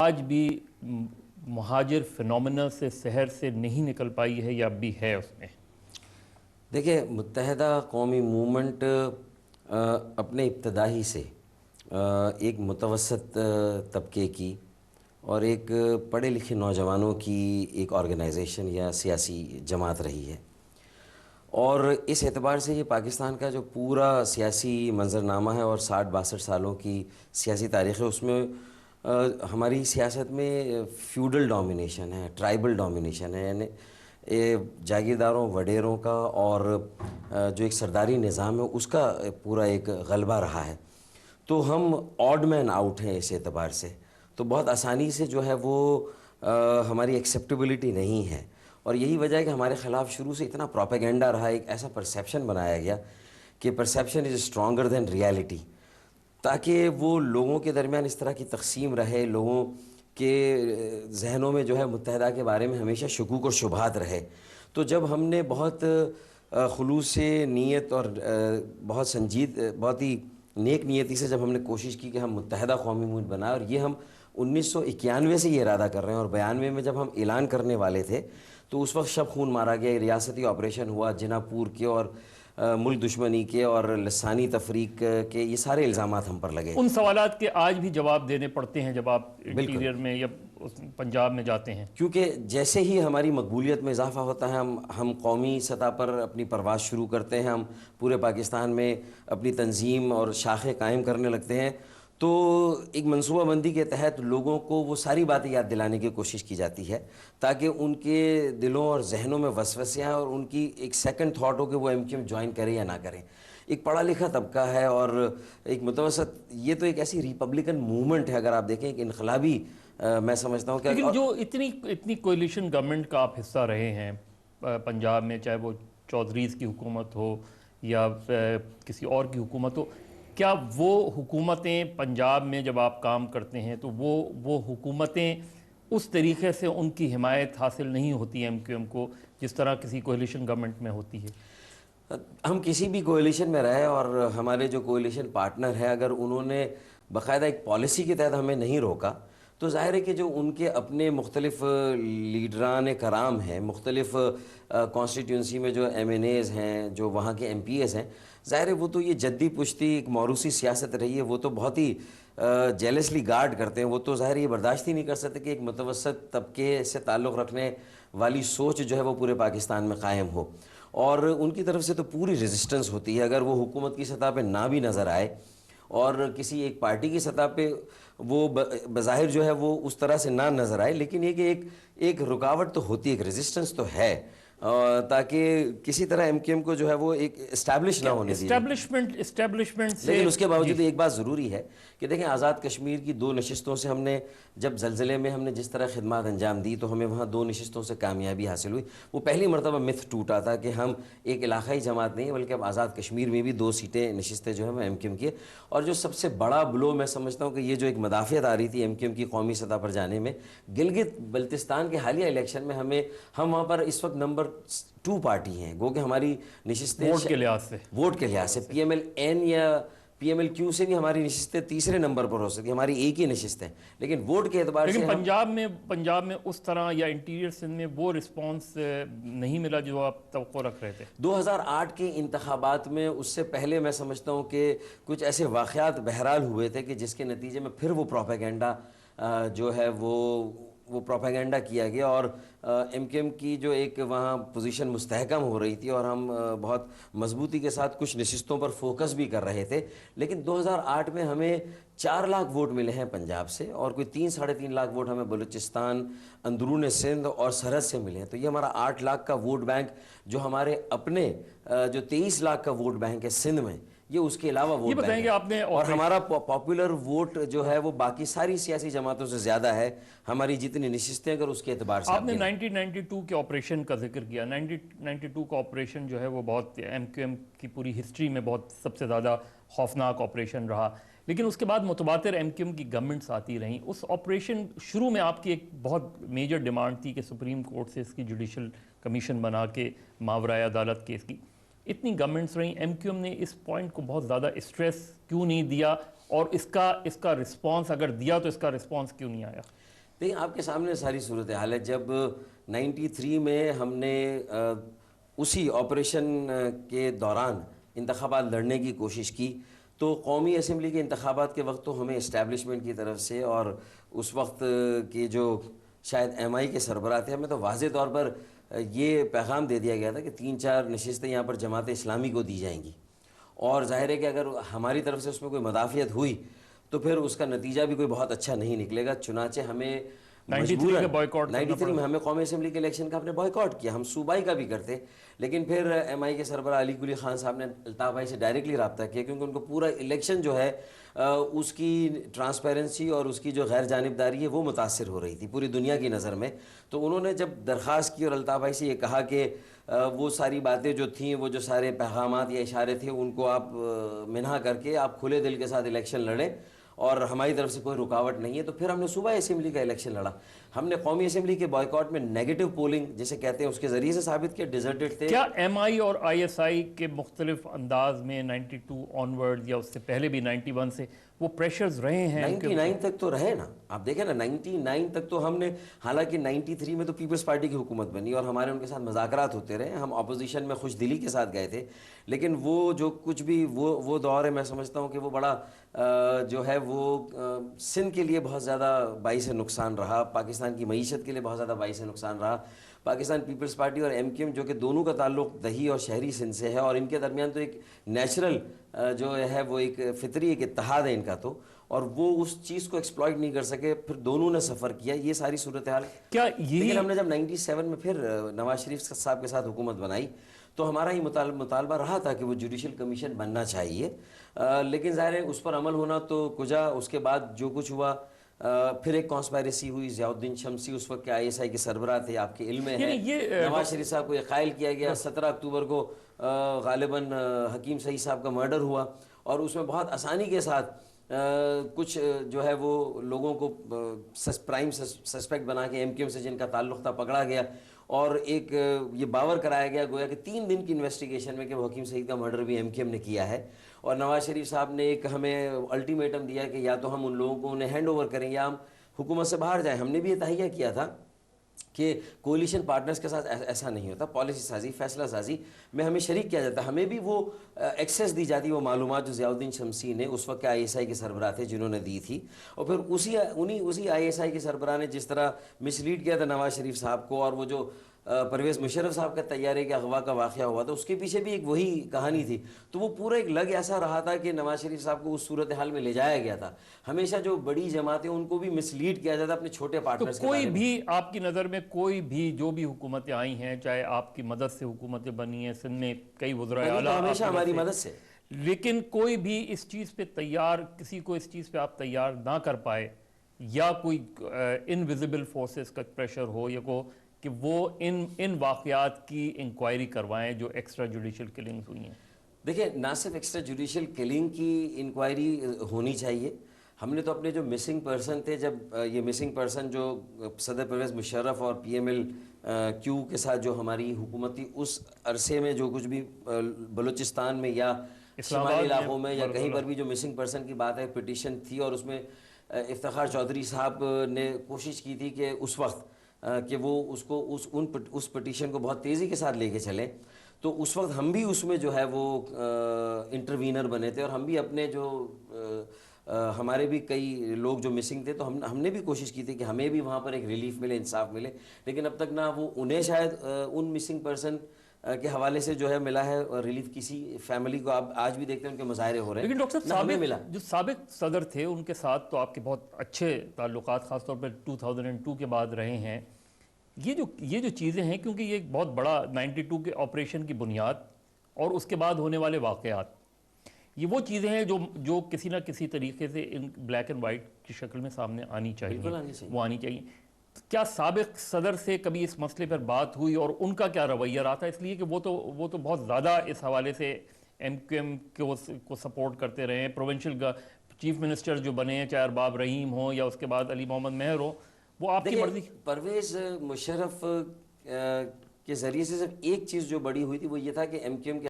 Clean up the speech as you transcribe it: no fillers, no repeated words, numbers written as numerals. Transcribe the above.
آج بھی مہاجر فنومنا سے شہر سے نہیں نکل پائی ہے یا اب بھی ہے اس میں؟ دیکھیں، متحدہ قومی موومنٹ اپنے ابتدائی سے ایک متوسط طبقے کی اور ایک پڑھے لکھے نوجوانوں کی ایک آرگنائزیشن یا سیاسی جماعت رہی ہے، اور اس اعتبار سے یہ پاکستان کا جو پورا سیاسی منظرنامہ ہے اور 60-62 سالوں کی سیاسی تاریخ ہے، اس میں ہماری سیاست میں فیوڈل ڈومینیشن ہے، ٹرائبل ڈومینیشن ہے، یعنی جاگیرداروں وڈیروں کا اور جو ایک سرداری نظام ہے اس کا پورا ایک غلبہ رہا ہے۔ تو ہم آڈ مین آؤٹ ہیں اس اعتبار سے، تو بہت آسانی سے جو ہے وہ ہماری ایکسیپٹیبلٹی نہیں ہے، اور یہی وجہ ہے کہ ہمارے خلاف شروع سے اتنا پروپیگنڈا رہا، ایک ایسا پرسیپشن بنایا گیا کہ پرسیپشن از اسٹرانگر دین ریالٹی، تاکہ وہ لوگوں کے درمیان اس طرح کی تقسیم رہے، لوگوں کے ذہنوں میں جو ہے متحدہ کے بارے میں ہمیشہ شکوک اور شبہات رہے۔ تو جب ہم نے بہت خلوص سے نیت اور بہت ہی نیک نیتی سے جب ہم نے کوشش کی کہ ہم متحدہ قومی موومنٹ بنائیں، اور یہ ہم 1991 سے یہ ارادہ کر رہے ہیں، اور 92 میں جب ہم اعلان کرنے والے تھے تو اس وقت شب خون مارا گیا، ریاستی آپریشن ہوا، جنا پور کے اور ملک دشمنی کے اور لسانی تفریق کے، یہ سارے الزامات ہم پر لگے۔ ان سوالات کے آج بھی جواب دینے پڑتے ہیں جب آپ انٹیریئر میں یا پنجاب میں جاتے ہیں؟ کیونکہ جیسے ہی ہماری مقبولیت میں اضافہ ہوتا ہے، ہم قومی سطح پر اپنی پرواز شروع کرتے ہیں، ہم پورے پاکستان میں اپنی تنظیم اور شاخیں قائم کرنے لگتے ہیں، تو ایک منصوبہ بندی کے تحت لوگوں کو وہ ساری باتیں یاد دلانے کی کوشش کی جاتی ہے تاکہ ان کے دلوں اور ذہنوں میں وسوسے آئیں اور ان کی ایک سیکنڈ تھاٹ ہو کہ وہ ایم کیو ایم جوائن کریں یا نہ کریں۔ ایک پڑھا لکھا طبقہ ہے اور ایک متوسط، یہ تو ایک ایسی ریپبلکن موومنٹ ہے، اگر آپ دیکھیں ایک انقلابی، میں سمجھتا ہوں کہ لیکن جو اتنی کولیشن گورنمنٹ کا آپ حصہ رہے ہیں پنجاب میں، چاہے وہ چودھریز کی حکومت ہو یا کسی اور کی حکومت ہو، کیا وہ حکومتیں پنجاب میں جب آپ کام کرتے ہیں تو وہ حکومتیں اس طریقے سے ان کی حمایت حاصل نہیں ہوتی ایم کیو ایم کو جس طرح کسی کولیشن گورنمنٹ میں ہوتی ہے؟ ہم کسی بھی کولیشن میں رہے اور ہمارے جو کولیشن پارٹنر ہیں، اگر انہوں نے باقاعدہ ایک پالیسی کے تحت ہمیں نہیں روکا، تو ظاہر ہے کہ جو ان کے اپنے مختلف لیڈران کرام ہیں، مختلف کانسٹیٹیونسی میں جو ایم این ایز ہیں، جو وہاں کے ایم پی ایز ہیں، ظاہر ہے وہ تو یہ جدی پشتی ایک موروثی سیاست رہی ہے، وہ تو بہت ہی جیلسلی گارڈ کرتے ہیں، وہ تو ظاہر یہ برداشت ہی نہیں کر سکتے کہ ایک متوسط طبقے سے تعلق رکھنے والی سوچ جو ہے وہ پورے پاکستان میں قائم ہو، اور ان کی طرف سے تو پوری ریزسٹنس ہوتی ہے۔ اگر وہ حکومت کی سطح پہ نہ بھی نظر آئے اور کسی ایک پارٹی کی سطح پہ وہ بظاہر جو ہے وہ اس طرح سے نہ نظر آئے، لیکن یہ کہ ایک رکاوٹ تو ہوتی ہے، ایک ریزسٹنس تو ہے، تاکہ کسی طرح ایم کیو ایم کو جو ہے وہ ایک اسٹیبلش نہ ہونے دی جائے۔ اسٹیبلشمنٹ سے، لیکن اس کے باوجود ایک بات ضروری ہے کہ دیکھیں، آزاد کشمیر کی 2 نشستوں سے ہم نے جب زلزلے میں ہم نے جس طرح خدمات انجام دی تو ہمیں وہاں 2 نشستوں سے کامیابی حاصل ہوئی۔ وہ پہلی مرتبہ متھ ٹوٹا تھا کہ ہم ایک علاقائی جماعت نہیں بلکہ اب آزاد کشمیر میں بھی 2 سیٹیں نشستیں جو ہیں وہ ایم کیو ایم کی، اور جو سب سے بڑا بلو میں سمجھتا ہوں کہ یہ جو ایک مدافعت آ رہی تھی ایم کیو ایم کی قومی سطح پر جانے میں، گلگت بلتستان کے حالیہ الیکشن میں ہم وہاں پر اس وقت نمبر 2 پارٹی ہیں، گو کہ ہماری نشستیں ووٹ کے لحاظ سے پی ایم ایل این یا پی ایم ایل کیو سے بھی ہماری نشستیں تیسرے نمبر پر ہو سکتی، ہماری ایک ہی نشست ہے، لیکن ووٹ کے اعتبار سے لیکن پنجاب میں اس طرح یا انٹیریئر سندھ میں وہ رسپانس نہیں ملا جو آپ توقع رکھ رہے تھے؟ 2008 کے انتخابات میں اس سے پہلے میں سمجھتا ہوں کہ کچھ ایسے واقعات بہرحال ہوئے تھے کہ جس کے نتیجے میں پھر وہ پروپیگنڈا جو ہے وہ پروپیگنڈا کیا گیا، اور ایم کیو ایم کی جو ایک وہاں پوزیشن مستحکم ہو رہی تھی اور ہم بہت مضبوطی کے ساتھ کچھ نشستوں پر فوکس بھی کر رہے تھے، لیکن 2008 میں ہمیں 4 لاکھ ووٹ ملے ہیں پنجاب سے، اور کوئی 3-3.5 لاکھ ووٹ ہمیں بلوچستان، اندرون سندھ اور سرحد سے ملے ہیں، تو یہ ہمارا 8 لاکھ کا ووٹ بینک جو ہمارے اپنے جو 23 لاکھ کا ووٹ بینک ہے سندھ میں، یہ اس کے علاوہ ووٹ بینک ہے، اور ہمارا پاپولر ووٹ جو ہے وہ باقی ساری سیاسی جماعتوں سے زیادہ ہے، ہماری جتنی نشستیں اگر اس کے اعتبار سے آپ نے 1992 کے آپریشن کا ذکر کیا۔ 1992 کا آپریشن جو ہے وہ بہت ایم کیو ایم کی پوری ہسٹری میں بہت سب سے زیادہ خوفناک آپریشن رہا، لیکن اس کے بعد متبادر ایم کیو ایم کی گورنمنٹس آتی رہیں۔ اس آپریشن شروع میں آپ کی ایک بہت میجر ڈیمانڈ تھی کہ سپریم کورٹ سے اس کی جوڈیشل کمیشن بنا کے ماورائے عدالت کیس کی۔ اتنی گورنمنٹس رہیں، ایم کیو ایم نے اس پوائنٹ کو بہت زیادہ اسٹریس کیوں نہیں دیا، اور اس کا رسپانس اگر دیا تو اس کا رسپانس کیوں نہیں آیا؟ دیکھیں آپ کے سامنے ساری صورتحال ہے. جب 93 میں ہم نے اسی آپریشن کے دوران انتخابات لڑنے کی کوشش کی تو قومی اسمبلی کے انتخابات کے وقت تو ہمیں اسٹیبلشمنٹ کی طرف سے اور اس وقت کے جو شاید ایم آئی کے سربراہ تھے ہمیں تو واضح طور پر یہ پیغام دے دیا گیا تھا کہ 3-4 نشستیں یہاں پر جماعت اسلامی کو دی جائیں گی, اور ظاہر ہے کہ اگر ہماری طرف سے اس میں کوئی مدافعت ہوئی تو پھر اس کا نتیجہ بھی کوئی بہت اچھا نہیں نکلے گا. چنانچہ ہمیں 93 میں ہمیں قومی اسمبلی کے الیکشن کا ہم نے بائیکاٹ کیا. ہم صوبائی کا بھی کرتے, لیکن پھر ایم آئی کے سربراہ علی قلی خان صاحب نے الطاف بھائی سے ڈائریکٹلی رابطہ کیا, کیونکہ ان کو پورا الیکشن جو ہے اس کی ٹرانسپیرنسی اور اس کی جو غیر جانبداری ہے وہ متاثر ہو رہی تھی پوری دنیا کی نظر میں. تو انہوں نے جب درخواست کی اور الطاف بھائی سے یہ کہا کہ وہ ساری باتیں جو تھیں, وہ جو سارے پیغامات یا اشارے تھے, ان کو آپ منہا کر کے آپ کھلے دل کے ساتھ الیکشن لڑیں اور ہماری طرف سے کوئی رکاوٹ نہیں ہے, تو پھر ہم نے صوبائی اسمبلی کا الیکشن لڑا. ہم نے قومی اسمبلی کے بائیکاٹ میں نیگیٹو پولنگ جسے کہتے ہیں اس کے ذریعے سے ثابت کیا ڈیزرٹڈ تھے. کیا ایم آئی اور آئی ایس آئی کے مختلف انداز میں 92 آنورڈ یا اس سے پہلے بھی 91 سے وہ پریشرز رہے ہیں؟ 99 تک تو رہے نا, آپ دیکھیں نا 99 تک تو ہم نے, حالانکہ 93 میں تو پیپلز پارٹی کی حکومت بنی اور ہمارے ان کے ساتھ مذاکرات ہوتے رہے, ہم اپوزیشن میں خوش دلی کے ساتھ گئے تھے, لیکن وہ جو کچھ بھی وہ دور ہے میں سمجھتا ہوں کہ وہ بڑا جو ہے وہ سندھ کے لیے بہت زیادہ باعث نقصان رہا, پاکستان کی معیشت کے لیے بہت زیادہ باعث نقصان رہا. پاکستان پیپلز پارٹی اور ایم کیو ایم جو کہ دونوں کا تعلق دیہی اور شہری سندھ سے ہے, اور ان کے درمیان تو ایک نیچرل جو ہے وہ ایک فطری ایک اتحاد ہے ان کا, تو اور وہ اس چیز کو ایکسپلائٹ نہیں کر سکے, پھر دونوں نے سفر کیا, یہ ساری صورتحال. کیا لیکن ہم نے جب 97 میں پھر نواز شریف صاحب کے ساتھ حکومت بنائی تو ہمارا ہی مطالبہ رہا تھا کہ وہ جوڈیشل کمیشن بننا چاہیے, لیکن ظاہر ہے اس پر عمل ہونا تو کجا. اس کے بعد جو کچھ ہوا, پھر ایک کانسپائریسی ہوئی, ضیاء الدین شمسی اس وقت کے آئی ایس آئی کے سربراہ تھے, آپ کے علم میں ہے. نواز شریف صاحب کو یہ قائل کیا گیا, 17 اکتوبر کو غالباً حکیم سعید صاحب کا مرڈر ہوا, اور اس میں بہت آسانی کے ساتھ کچھ جو ہے وہ لوگوں کو پرائم سسپیکٹ بنا کے ایم کیو ایم سے جن کا تعلق تھا پکڑا گیا, اور ایک یہ باور کرایا گیا گویا کہ 3 دن کی انویسٹیگیشن میں کہ وہ حکیم سعید کا مرڈر بھی ایم کیو ایم نے کیا ہے. اور نواز شریف صاحب نے ایک ہمیں الٹیمیٹم دیا کہ یا تو ہم ان لوگوں کو انہیں ہینڈ اوور کریں یا ہم حکومت سے باہر جائیں. ہم نے بھی یہ تہیہ کیا تھا کہ کولیشن پارٹنرز کے ساتھ ایسا نہیں ہوتا, پالیسی سازی فیصلہ سازی میں ہمیں شریک کیا جاتا, ہمیں بھی وہ ایکسیس دی جاتی, وہ معلومات جو ضیاء الدین شمسی نے اس وقت کے آئی ایس آئی کے سربراہ تھے جنہوں نے دی تھی, اور پھر اسی آئی ایس آئی کے سربراہ نے جس طرح مس لیڈ کیا تھا نواز شریف صاحب کو, اور وہ جو پرویز مشرف صاحب کا طیارے کے اغوا کا واقعہ ہوا تھا اس کے پیچھے بھی ایک وہی کہانی تھی. تو وہ پورا ایک لگ ایسا رہا تھا کہ نواز شریف صاحب کو اس صورتحال میں لے جایا گیا تھا. ہمیشہ جو بڑی جماعتیں ان کو بھی مس لیڈ کیا جاتا اپنے چھوٹے پارٹنرز کے بارے میں. کوئی بھی آپ کی نظر میں کوئی بھی جو بھی حکومتیں آئی ہیں, چاہے آپ کی مدد سے حکومتیں بنی ہیں, سندھ میں کئی وزراء اعلیٰ ہمیشہ ہماری مدد سے, لیکن کوئی بھی اس چیز پہ تیار, کسی کو اس چیز پہ آپ تیار نہ کر پائے, یا کوئی انویزیبل فورسز کا پریشر ہو یا کو کہ وہ ان واقعات کی انکوائری کروائیں جو ایکسٹرا جوڈیشل کلنگز ہوئی ہیں. دیکھیں نہ صرف ایکسٹرا جوڈیشل کلنگ کی انکوائری ہونی چاہیے, ہم نے تو اپنے جو مسنگ پرسن تھے, جب یہ مسنگ پرسن جو صدر پرویز مشرف اور پی ایم ایل کیو کے ساتھ جو ہماری حکومت تھی اس عرصے میں جو کچھ بھی بلوچستان میں یا شمالی علاقوں میں یا کہیں پر بھی جو مسنگ پرسن کی بات ہے پٹیشن تھی, اور اس میں افتخار چودھری صاحب نے کوشش کی تھی کہ اس وقت کہ وہ اس پٹیشن کو بہت تیزی کے ساتھ لے کے چلیں, تو اس وقت ہم بھی اس میں جو ہے وہ انٹروینر بنے تھے, اور ہم بھی اپنے جو ہمارے بھی کئی لوگ جو مسنگ تھے تو ہم نے بھی کوشش کی تھی کہ ہمیں بھی وہاں پر ایک ریلیف ملے, انصاف ملے, لیکن اب تک نہ وہ انہیں شاید ان مسنگ پرسن کے حوالے سے جو ہے ملا ہے ریلیف, کسی فیملی کو آپ آج بھی دیکھتے ہیں ان کے مظاہرے ہو رہے ہیں. لیکن ڈاکٹر صاحب جو سابق صدر تھے ان کے ساتھ تو آپ کے بہت اچھے تعلقات خاص طور پر 2002 کے بعد رہے ہیں. یہ جو چیزیں ہیں, کیونکہ یہ ایک بہت بڑا 92 کے آپریشن کی بنیاد اور اس کے بعد ہونے والے واقعات, یہ وہ چیزیں ہیں جو کسی نہ کسی طریقے سے ان بلیک اینڈ وائٹ کی شکل میں سامنے آنی چاہیے, وہ آنی چاہیے. کیا سابق صدر سے کبھی اس مسئلے پر بات ہوئی اور ان کا کیا رویہ رہا تھا؟ اس لیے کہ وہ تو بہت زیادہ اس حوالے سے ایم کیو ایم کو سپورٹ کرتے رہے ہیں. پروونشل چیف منسٹر جو بنے ہیں, چاہے ارباب رحیم ہو یا اس کے بعد علی محمد مہر ہو, وہ آپ کی مرضی. پرویز مشرف کے ذریعے سے صرف ایک چیز جو بڑی ہوئی تھی وہ یہ تھا کہ ایم کیو ایم کے